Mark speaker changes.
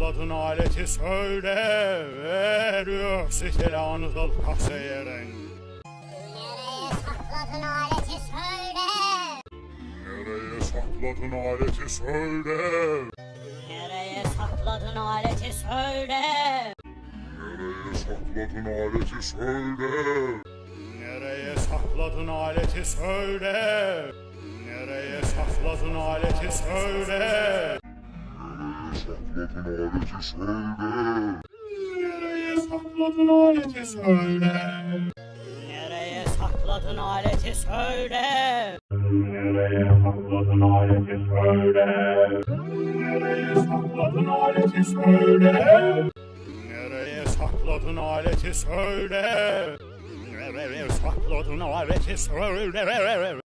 Speaker 1: sakladın aleti söyle, veriyor stilanı dal kaseyeren.
Speaker 2: Nereye sakladın aleti söyle.
Speaker 1: Nereye sakladın aleti söyle.
Speaker 2: Nereye sakladın aleti söyle.
Speaker 1: Nereye sakladın aleti söyle. Nereye sakladın aleti söyle. Nereye sakladın aleti söyle. Nereye sakladın aleti söyle.
Speaker 2: Nereye sakladın aleti söyle.
Speaker 1: Nereye sakladın aleti söyle. Nereye sakladın aleti söyle. Nereye sakladın aleti söyle. Nereye sakladın aleti söyle.